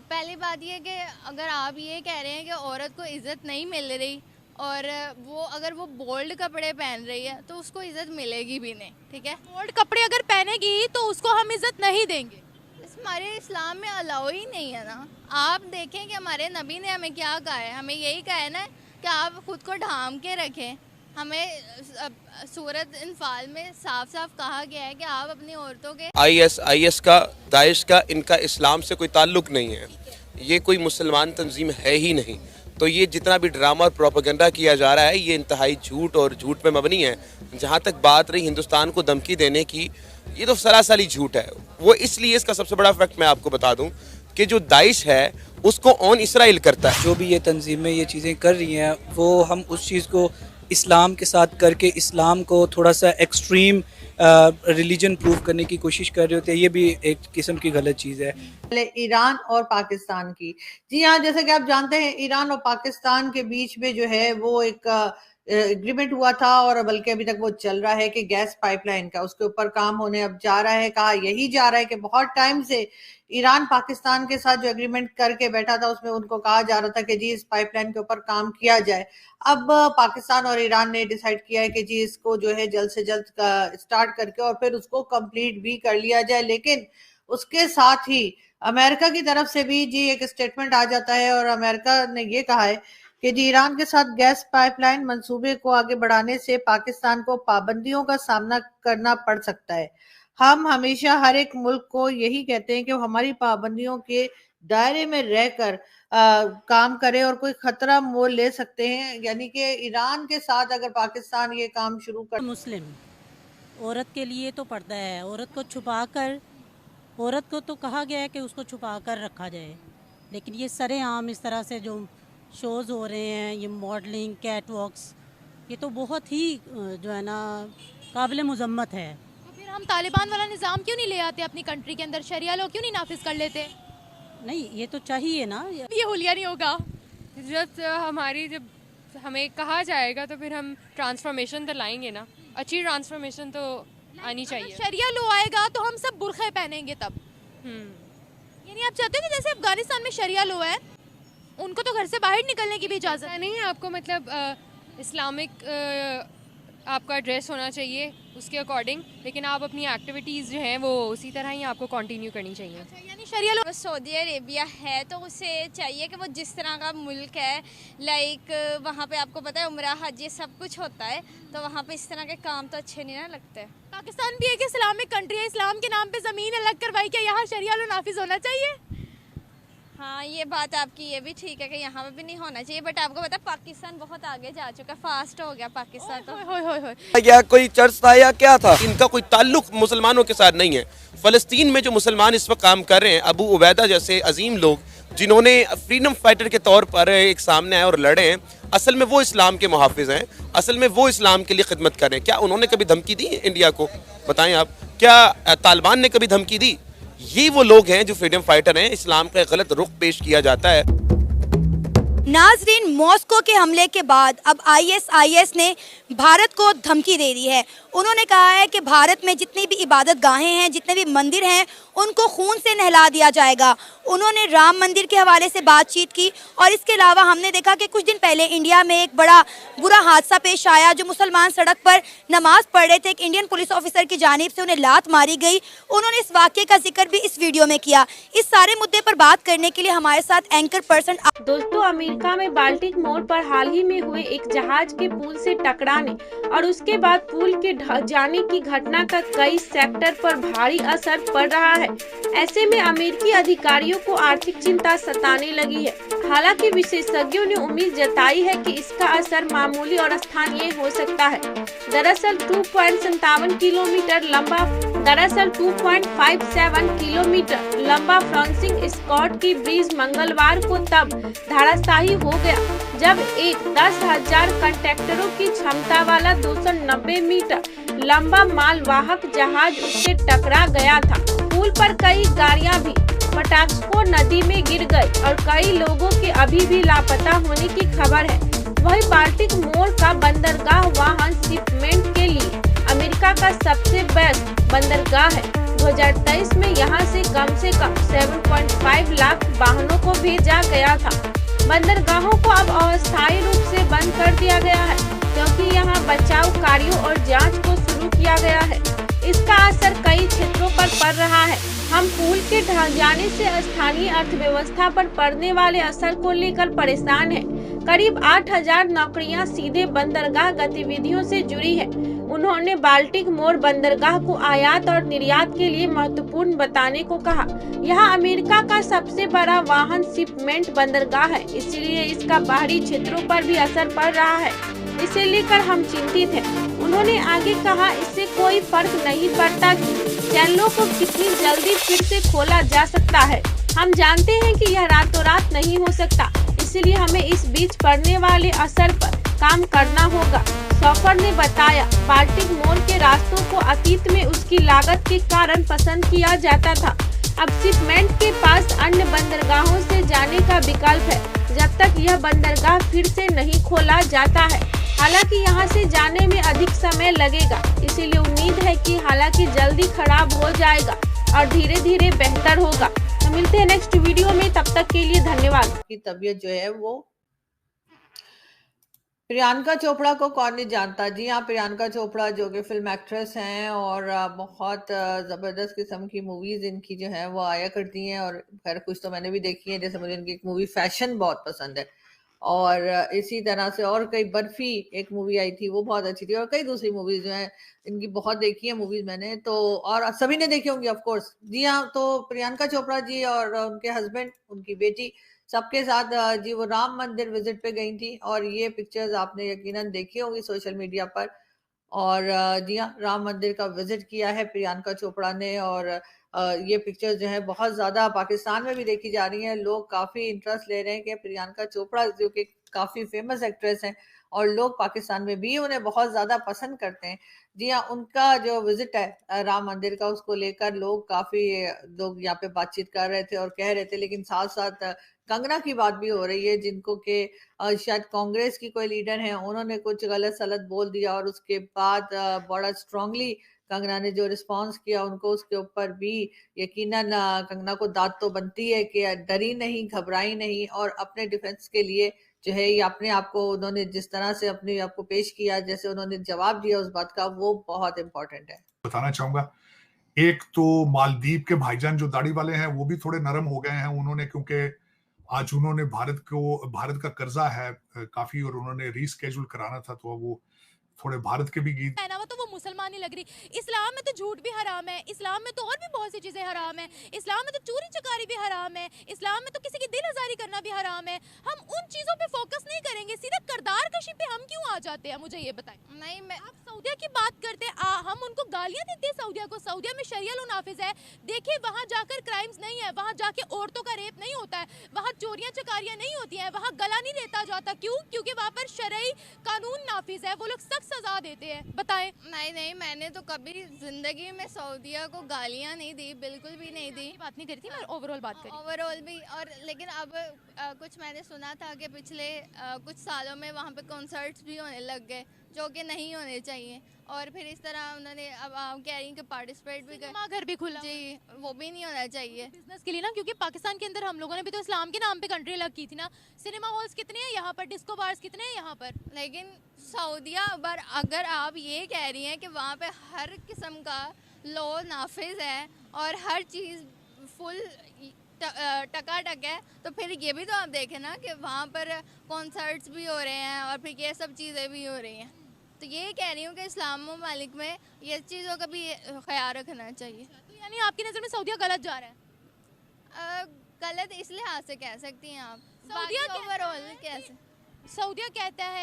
पहली बात ये कि अगर आप ये कह रहे हैं कि औरत को इज़्ज़त नहीं मिल रही और अगर वो बोल्ड कपड़े पहन रही है तो उसको इज़्ज़त मिलेगी भी नहीं, ठीक है। बोल्ड कपड़े अगर पहनेगी तो उसको हम इज्जत नहीं देंगे। हमारे इस्लाम में अलाउ ही नहीं है ना। आप देखें कि हमारे नबी ने हमें क्या कहा है, हमें यही कहा है ना कि आप खुद को ढांप के रखें। हमें सूरत इनफाल में साफ साफ कहा गया है कि आप अपनी औरतों के आईएस का, दाइश का, इनका इस्लाम से कोई ताल्लुक नहीं है। ये कोई मुसलमान तंजीम है ही नहीं। तो ये जितना भी ड्रामा और प्रोपेगेंडा किया जा रहा है ये इंतहाई झूठ और झूठ पे मबनी है। जहाँ तक बात रही हिंदुस्तान को धमकी देने की, ये तो सरासरी झूठ है। वो इसलिए, इसका सबसे बड़ा फैक्ट मैं आपको बता दूं कि जो दाइश है उसको ऑन इसराइल करता है। जो भी ये तंजीमें ये चीज़ें कर रही हैं वो हम उस चीज़ को इस्लाम के साथ करके इस्लाम को थोड़ा सा एक्सट्रीम रिलीजन प्रूव करने की कोशिश कर रहे होते हैं। ये भी एक किस्म की गलत चीज़ है। ईरान और पाकिस्तान की, जी हाँ, जैसे कि आप जानते हैं ईरान और पाकिस्तान के बीच में जो है वो एक एग्रीमेंट हुआ था और बल्कि अभी तक वो चल रहा है कि गैस पाइपलाइन का उसके ऊपर काम होने अब जा रहा है। कहा यही जा रहा है कि बहुत टाइम से ईरान पाकिस्तान के साथ जो एग्रीमेंट करके बैठा था उसमें उनको कहा जा रहा था कि जी इस पाइपलाइन के ऊपर काम किया जाए। अब पाकिस्तान और ईरान ने डिसाइड किया है कि जी इसको जो है जल्द से जल्द स्टार्ट करके और फिर उसको कंप्लीट भी कर लिया जाए। लेकिन उसके साथ ही अमेरिका की तरफ से भी जी एक स्टेटमेंट आ जाता है और अमेरिका ने ये कहा है कि जी ईरान के साथ गैस पाइपलाइन मंसूबे को आगे बढ़ाने से पाकिस्तान को पाबंदियों का सामना करना पड़ सकता है। हम हमेशा हर एक मुल्क को यही कहते हैं कि वो हमारी पाबंदियों के दायरे में रहकर काम करे और कोई खतरा मोल ले सकते हैं। यानी कि ईरान के साथ अगर पाकिस्तान ये काम शुरू कर, मुस्लिम औरत के लिए तो पर्दा है। औरत को तो कहा गया है कि उसको छुपा कर रखा जाए, लेकिन ये सरेआम इस तरह से जो शोज़ हो रहे हैं, ये मॉडलिंग, कैट वॉक्स, ये तो बहुत ही जो है ना काबिल मुज़म्मत है। तो फिर हम तालिबान वाला निज़ाम क्यों नहीं ले आते अपनी कंट्री के अंदर? शरिया लॉ क्यों नहीं नाफिज कर लेते? नहीं, ये तो चाहिए ना। ये हुलिया नहीं होगा। जब हमें कहा जाएगा तो फिर हम ट्रांसफॉर्मेशन तो लाएंगे ना। अच्छी ट्रांसफॉर्मेशन तो आनी चाहिए। शरिया लॉ आएगा तो हम सब बुरखे पहनेंगे तब। यानी आप चाहते हो कि जैसे अफगानिस्तान में शरिया लॉ है, उनको तो घर से बाहर निकलने की भी इजाज़त नहीं है। आपको मतलब इस्लामिक आपका ड्रेस होना चाहिए उसके अकॉर्डिंग, लेकिन आप अपनी एक्टिविटीज़ जो हैं वो उसी तरह ही आपको कंटिन्यू करनी चाहिए। यानी शरिया लॉ सऊदी अरेबिया है तो उसे चाहिए कि वो जिस तरह का मुल्क है, लाइक वहाँ पे आपको पता है उम्रा हज ये सब कुछ होता है, तो वहाँ पे इस तरह के काम तो अच्छे नहीं ना लगते। पाकिस्तान भी एक इस्लामिक कंट्री है, इस्लाम के नाम पे ज़मीन अलग करवाई, क्या यहाँ शरिया लॉ नाफिज होना चाहिए? हाँ, ये बात आपकी ये भी ठीक है कि यहाँ पे भी नहीं होना चाहिए, बट आपको पता है पाकिस्तान बहुत आगे जा चुका, फास्ट हो गया पाकिस्तान तो। या कोई चर्च था या क्या था? इनका कोई ताल्लुक मुसलमानों के साथ नहीं है। फलस्तीन में जो मुसलमान इस वक्त काम कर रहे हैं, अबू उबैदा जैसे अजीम लोग जिन्होंने फ्रीडम फाइटर के तौर पर एक सामने आए और लड़े हैं, असल में वो इस्लाम के मुहाफिज हैं। असल में वो इस्लाम के लिए खिदमत कर रहे हैं। क्या उन्होंने कभी धमकी दी इंडिया को? बताएं आप, क्या तालिबान ने कभी धमकी दी? ये वो लोग हैं जो फ्रीडम फाइटर हैं। इस्लाम का गलत रुख पेश किया जाता है। नाजरीन, मॉस्को के हमले के बाद अब आईएस ने भारत को धमकी दे दी है। उन्होंने कहा है कि भारत में जितनी भी इबादत गाहें हैं, जितने भी मंदिर हैं, उनको खून से नहला दिया जाएगा। उन्होंने राम मंदिर के हवाले से बातचीत की और इसके अलावा हमने देखा कि कुछ दिन पहले इंडिया में एक बड़ा बुरा हादसा पेश आया। जो मुसलमान सड़क पर नमाज पढ़ रहे थे, एक इंडियन पुलिस ऑफिसर की जानिब से उन्हें लात मारी गई। उन्होंने इस वाक़े का जिक्र भी इस वीडियो में किया। इस सारे मुद्दे पर बात करने के लिए हमारे साथ एंकर पर्सन दोस्तों, अमेरिका में बाल्टिक मोड़ पर हाल ही में हुए एक जहाज के पुल से टकराने और उसके बाद पुल के ढह जाने की घटना का कई सेक्टर पर भारी असर पड़ रहा है। ऐसे में अमेरिकी अधिकारियों को आर्थिक चिंता सताने लगी है। हालांकि विशेषज्ञों ने उम्मीद जताई है कि इसका असर मामूली और स्थानीय हो सकता है। दरअसल 2.57 किलोमीटर लंबा फ्रांसिस स्कॉट की ब्रिज मंगलवार को तब धराशायी हो गया जब एक 10,000 कंटेनरों की क्षमता वाला 290 मीटर लंबा मालवाहक जहाज उससे टकरा गया था। पुल पर कई गाड़ियां भी पटाखों नदी में गिर गई और कई लोगों के अभी भी लापता होने की खबर है। वही बाल्टिक मोड़ का बंदरगाह वाहन शिपमेंट के लिए अमेरिका का सबसे बेस्ट बंदरगाह है। 2023 में यहां से कम 7.5 लाख वाहनों को भेजा गया था। बंदरगाहों को अब अस्थायी रूप से बंद कर दिया गया है, क्योंकि यहां बचाव कार्यों और जांच को शुरू किया गया है। इसका असर कई क्षेत्रों पर पड़ रहा है। हम पुल के ढह जाने से स्थानीय अर्थव्यवस्था पर पड़ने वाले असर को लेकर परेशान हैं। करीब 8,000 नौकरियां सीधे बंदरगाह गतिविधियों से जुड़ी है। उन्होंने बाल्टिक मोर बंदरगाह को आयात और निर्यात के लिए महत्वपूर्ण बताने को कहा। यह अमेरिका का सबसे बड़ा वाहन शिपमेंट बंदरगाह है, इसलिए इसका बाहरी क्षेत्रों पर भी असर पड़ रहा है। इसे लेकर हम चिंतित हैं। उन्होंने आगे कहा, इससे कोई फर्क नहीं पड़ता कि चैनलों को कितनी जल्दी फिर से खोला जा सकता है। हम जानते हैं कि यह रातों रात नहीं हो सकता, इसलिए हमें इस बीच पड़ने वाले असर पर काम करना होगा। सॉफर ने बताया, बाल्टिक मोर के रास्तों को अतीत में उसकी लागत के कारण पसंद किया जाता था। अब शिपमेंट के पास अन्य बंदरगाहों से जाने का विकल्प है, जब तक यह बंदरगाह फिर से नहीं खोला जाता है। हालांकि यहां से जाने में अधिक समय लगेगा, इसीलिए उम्मीद है कि हालांकि जल्दी खराब हो जाएगा और धीरे धीरे बेहतर होगा। तो मिलते हैं नेक्स्ट वीडियो में, तब तक के लिए धन्यवाद। की तबीयत जो है वो, प्रियंका चोपड़ा को कौन नहीं जानता। जी हाँ, प्रियंका चोपड़ा जो कि फिल्म एक्ट्रेस हैं और बहुत ज़बरदस्त किस्म की मूवीज़ इनकी जो है वो आया करती हैं, और खैर कुछ तो मैंने भी देखी है। जैसे मुझे इनकी एक मूवी फैशन बहुत पसंद है, और इसी तरह से और कई, बर्फी एक मूवी आई थी वो बहुत अच्छी थी, और कई दूसरी मूवीज़ जो हैं इनकी बहुत देखी है मूवीज़ मैंने तो, और सभी ने देखी होंगी ऑफ कोर्स। जी हाँ, तो प्रियंका चोपड़ा जी और उनके हस्बैंड, उनकी बेटी, सबके साथ जी वो राम मंदिर विजिट पे गई थी, और ये पिक्चर्स आपने यकीनन देखी होंगी सोशल मीडिया पर। और जी हाँ, राम मंदिर का विजिट किया है प्रियंका चोपड़ा ने, और ये पिक्चर्स जो है बहुत ज़्यादा पाकिस्तान में भी देखी जा रही हैं। लोग काफ़ी इंटरेस्ट ले रहे हैं कि प्रियंका चोपड़ा जो कि काफ़ी फेमस एक्ट्रेस हैं, और लोग पाकिस्तान में भी उन्हें बहुत ज़्यादा पसंद करते हैं। जी हाँ, उनका जो विजिट है राम मंदिर का, उसको लेकर लोग काफ़ी लोग यहाँ पे बातचीत कर रहे थे और कह रहे थे, लेकिन साथ साथ कंगना की बात भी हो रही है, जिनको के शायद कांग्रेस की कोई लीडर है, उन्होंने कुछ गलत सलत बोल दिया, और उसके बाद बड़ा स्ट्रांगली कंगना ने जो रिस्पांस किया उनको, उसके ऊपर भी यकीनन कंगना को दाद तो बनती है कि डरी नहीं, घबराई नहीं, और अपने डिफेंस के लिए जो है ये अपने आप को उन्होंने जिस तरह से अपने आप को पेश किया, जैसे उन्होंने जवाब दिया उस बात का, वो बहुत इंपॉर्टेंट है। बताना चाहूंगा, एक तो मालदीव के भाईजान जो दाढ़ी वाले हैं वो भी थोड़े नरम हो गए हैं उन्होंने, क्योंकि आज उन्होंने भारत का कर्जा है काफी, और उन्होंने रीस्केड्यूल कराना था, तो वो थोड़े भारत के भी गीत पहनावा तो वो मुसलमान ही लग रही। इस्लाम में तो झूठ भी हराम है, इस्लाम में तो और भी बहुत सी चीजें हराम है, इस्लाम में तो चोरी चकारी भी हराम है, इस्लाम में तो किसी की दिल आजारी करना भी हराम है। हम उन चीजों पे फोकस नहीं करेंगे, सीधा किरदार कशी पे हम क्यों आ जाते हैं, मुझे ये बताएं। नहीं, मैं आप सऊदिया की बात करते हैं, हम उनको गालियां देते हैं सऊदिया को। सऊदिया में शरिया लॉ नाफिज है, देखिए वहाँ जाकर क्राइम्स नहीं है, वहाँ जाके औरतों का रेप नहीं होता है, वहाँ चोरियां चकारियां नहीं होती हैं, वहाँ गला नहीं लेता जाता। क्यों? क्योंकि वहाँ पर शरई कानून नाफिज है, वो लोग सख्त सजा देते हैं। बताएं। नहीं, मैंने तो कभी जिंदगी में सऊदिया को गालियां नहीं दी, बिल्कुल भी नहीं दी। बात नहीं करी थी, मैं ओवरऑल बात करी। ओवरऑल भी, और लेकिन अब कुछ मैंने सुना था कि पिछले कुछ सालों में वहाँ पे कॉन्सर्ट्स भी होने लग गए, जो कि नहीं होने चाहिए, और फिर इस तरह उन्होंने अब आप कह रही हैं कि पार्टिसिपेट भी कर, घर भी खुला जी, वो भी नहीं होना चाहिए बिजनेस के लिए ना, क्योंकि पाकिस्तान के अंदर हम लोगों ने भी तो इस्लाम के नाम पे कंट्री अलग की थी ना। सिनेमा हॉल्स कितने हैं यहाँ पर, डिस्को बार्स कितने हैं यहाँ पर। लेकिन सऊदिया पर अगर आप ये कह रही हैं कि वहाँ पे हर किस्म का लॉ नाफिज है और हर चीज़ फुल टकाटक है, तो फिर ये भी तो आप देखें ना कि वहाँ पर कॉन्सर्ट्स भी हो रहे हैं और फिर ये सब चीज़ें भी हो रही हैं। तो ये कह रही हूँ कि इस्लाम ममालिक में ये चीज़ों का भी ख्याल रखना चाहिए। तो यानी आपकी नज़र में सऊदिया गलत जा रहा है? गलत इस लिहाज से कह सकती हैं आप, सऊदिया ओवरऑल कैसे सऊदिया कहता है